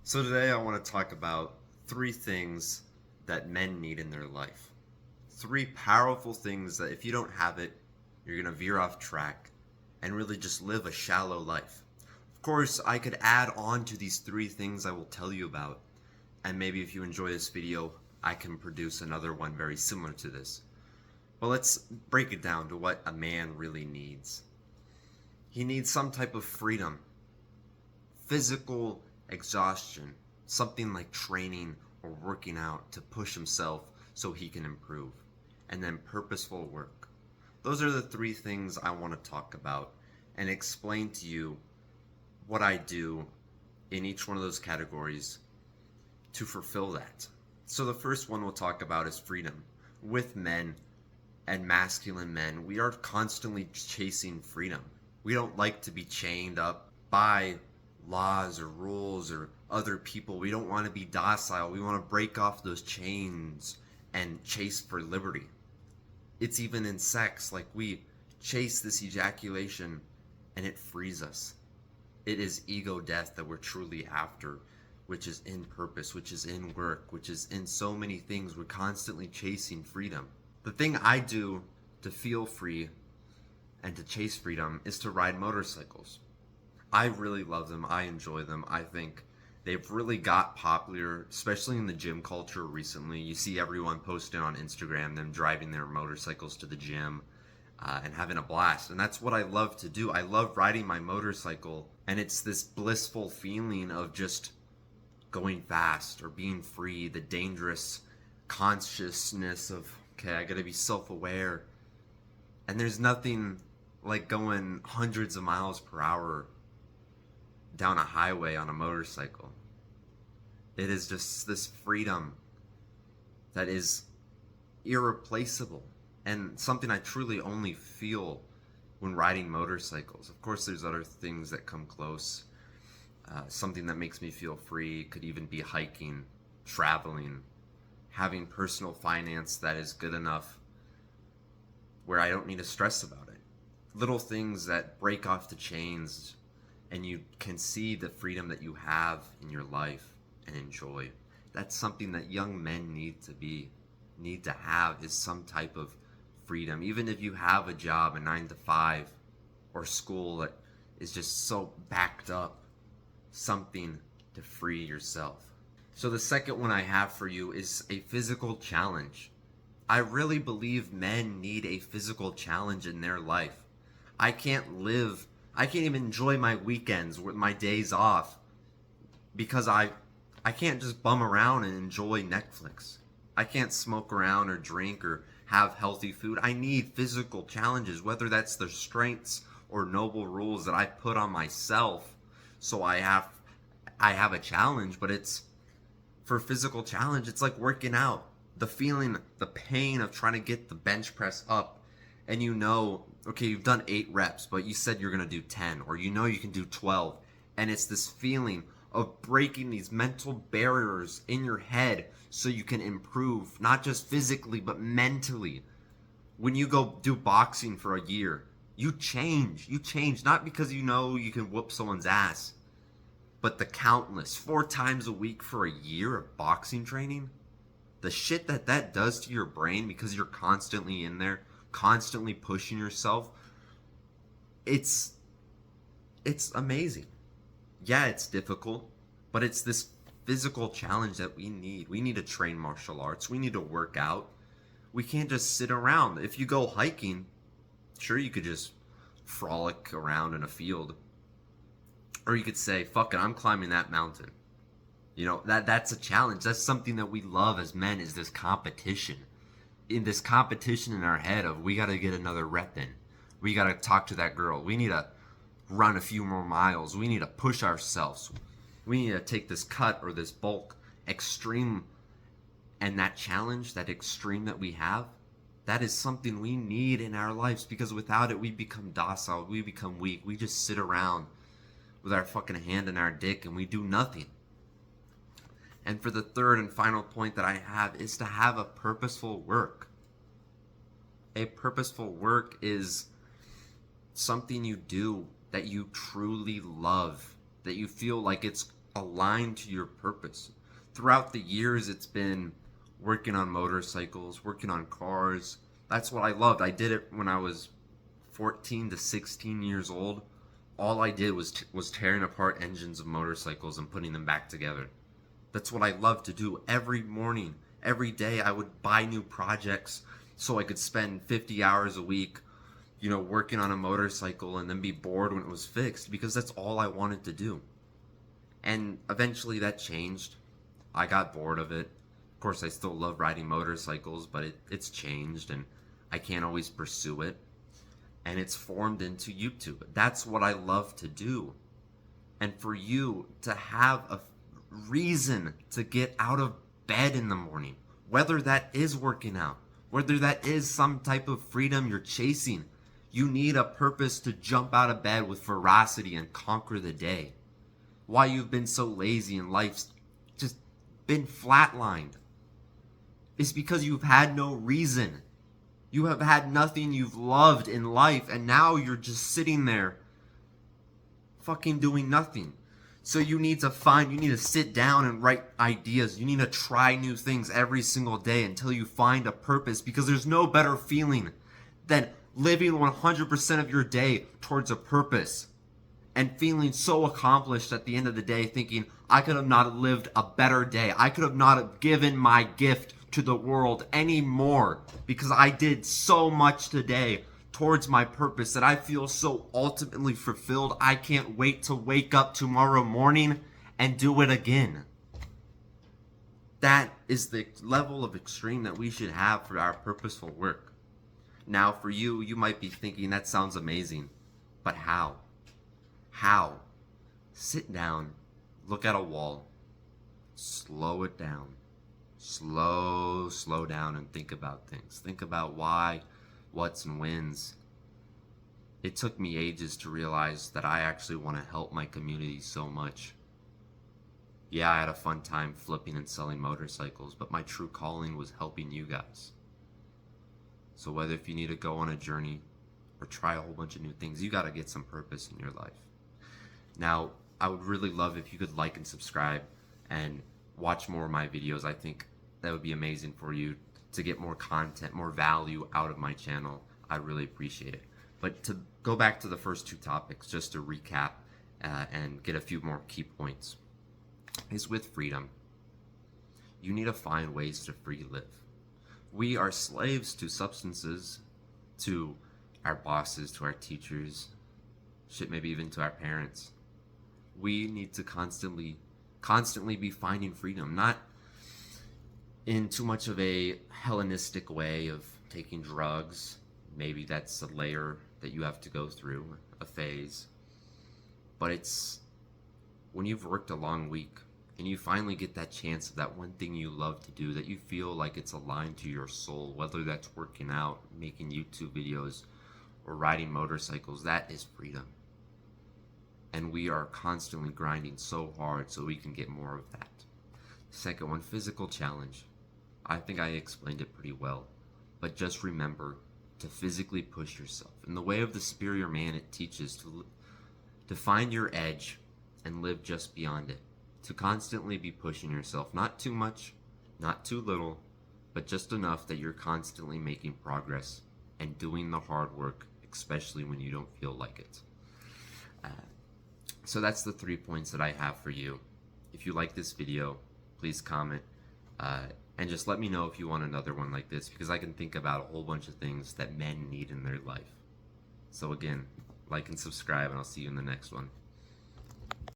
So today I want to talk about three things that men need in their life. Three powerful things that if you don't have it, you're going to veer off track and really just live a shallow life. Of course, I could add on to these three things I will tell you about, and maybe if you enjoy this video, I can produce another one very similar to this. But let's break it down to what a man really needs. He needs some type of freedom, physical exhaustion, something like training or working out to push himself so he can improve, and then purposeful work. Those are the three things I want to talk about and explain to you what I do in each one of those categories to fulfill that. So the first one we'll talk about is freedom. With men and masculine men, we are constantly chasing freedom. We don't like to be chained up by laws or rules or other people. We don't want to be docile. We want to break off those chains and chase for liberty. It's even in sex, like we chase this ejaculation and it frees us. It is ego death that we're truly after, which is in purpose, which is in work, which is in so many things. We're constantly chasing freedom. The thing I do to feel free and to chase freedom is to ride motorcycles. I really love them. I enjoy them. I think they've really got popular, especially in the gym culture recently. You see everyone posting on Instagram, them driving their motorcycles to the gym and having a blast. And that's what I love to do. I love riding my motorcycle, and it's this blissful feeling of just going fast or being free, the dangerous consciousness of, okay, I gotta be self-aware. And there's nothing like going hundreds of miles per hour down a highway on a motorcycle. It is just this freedom that is irreplaceable and something I truly only feel when riding motorcycles. Of course, there's other things that come close. Something that makes me feel free could even be hiking, traveling, having personal finance that is good enough where I don't need to stress about it. Little things that break off the chains and you can see the freedom that you have in your life and enjoy. That's something that young men need to have, is some type of freedom. Even if you have a job, a 9 to 5, or school that is just so backed up, something to free yourself. So the second one I have for you is a physical challenge. I really believe men need a physical challenge in their life. I can't even enjoy my weekends with my days off because I can't just bum around and enjoy Netflix. I can't smoke around or drink or have healthy food. I need physical challenges, whether that's the strengths or noble rules that I put on myself. So I have a challenge, but it's for physical challenge. It's like working out. The feeling, the pain of trying to get the bench press up, and you know, okay, you've done 8 reps, but you said you're going to do 10, or you know you can do 12. And it's this feeling of breaking these mental barriers in your head so you can improve, not just physically, but mentally. When you go do boxing for a year, you change. You change, not because you know you can whoop someone's ass, but the countless 4 times a week for a year of boxing training, the shit that does to your brain because you're constantly in there, constantly pushing yourself, it's amazing. Yeah, it's difficult, but it's this physical challenge that we need. We need to train martial arts. We need to work out. We can't just sit around. If you go hiking, sure, you could just frolic around in a field. Or you could say, fuck it, I'm climbing that mountain. You know, that's a challenge. That's something that we love as men, is this competition. In this competition in our head of, we got to get another rep in. We got to talk to that girl. We need to run a few more miles. We need to push ourselves. We need to take this cut or this bulk extreme. And that challenge, that extreme that we have, that is something we need in our lives, because without it, we become docile. We become weak. We just sit around with our fucking hand in our dick and we do nothing. And for the third and final point that I have is to have a purposeful work. A purposeful work is something you do that you truly love, that you feel like it's aligned to your purpose. Throughout the years, it's been working on motorcycles, working on cars. That's what I loved. I did it when I was 14 to 16 years old. All I did was tearing apart engines of motorcycles and putting them back together. That's what I loved to do. Every morning, every day, I would buy new projects so I could spend 50 hours a week, working on a motorcycle and then be bored when it was fixed, because that's all I wanted to do. And eventually that changed. I got bored of it. Of course, I still love riding motorcycles, but it's changed and I can't always pursue it. And it's formed into YouTube. That's what I love to do. And for you to have a reason to get out of bed in the morning, whether that is working out, whether that is some type of freedom you're chasing, you need a purpose to jump out of bed with ferocity and conquer the day. Why you've been so lazy and life's just been flatlined is because you've had no reason. You have had nothing you've loved in life, and now you're just sitting there fucking doing nothing. So you need to sit down and write ideas. You need to try new things every single day until you find a purpose, because there's no better feeling than living 100% of your day towards a purpose and feeling so accomplished at the end of the day, thinking, I could have not lived a better day. I could have not given my gift to the world anymore because I did so much today towards my purpose that I feel so ultimately fulfilled. I can't wait to wake up tomorrow morning and do it again. That is the level of extreme that we should have for our purposeful work. Now, for you, you might be thinking, that sounds amazing, but how? How? Sit down, look at a wall, slow it down. Slow down and think about things. Think about why, what's, and whens. It took me ages to realize that I actually want to help my community so much. Yeah, I had a fun time flipping and selling motorcycles, but my true calling was helping you guys. So whether if you need to go on a journey or try a whole bunch of new things, you got to get some purpose in your life. Now, I would really love if you could like and subscribe and watch more of my videos. I think that would be amazing for you to get more content, more value out of my channel. I really appreciate it. But to go back to the first two topics, just to recap and get a few more key points, is with freedom. You need to find ways to free live. We are slaves to substances, to our bosses, to our teachers, shit, maybe even to our parents. We need to constantly be finding freedom, not in too much of a Hellenistic way of taking drugs. Maybe that's a layer that you have to go through, a phase. But it's when you've worked a long week and you finally get that chance of that one thing you love to do, that you feel like it's aligned to your soul, whether that's working out, making YouTube videos, or riding motorcycles, that is freedom. And we are constantly grinding so hard so we can get more of that. Second one, physical challenge. I think I explained it pretty well. But just remember to physically push yourself. In the way of the superior man, it teaches to find your edge and live just beyond it. To constantly be pushing yourself. Not too much, not too little, but just enough that you're constantly making progress and doing the hard work, especially when you don't feel like it. So that's the 3 points that I have for you. If you like this video, please comment and just let me know if you want another one like this, because I can think about a whole bunch of things that men need in their life. So again, like and subscribe, and I'll see you in the next one.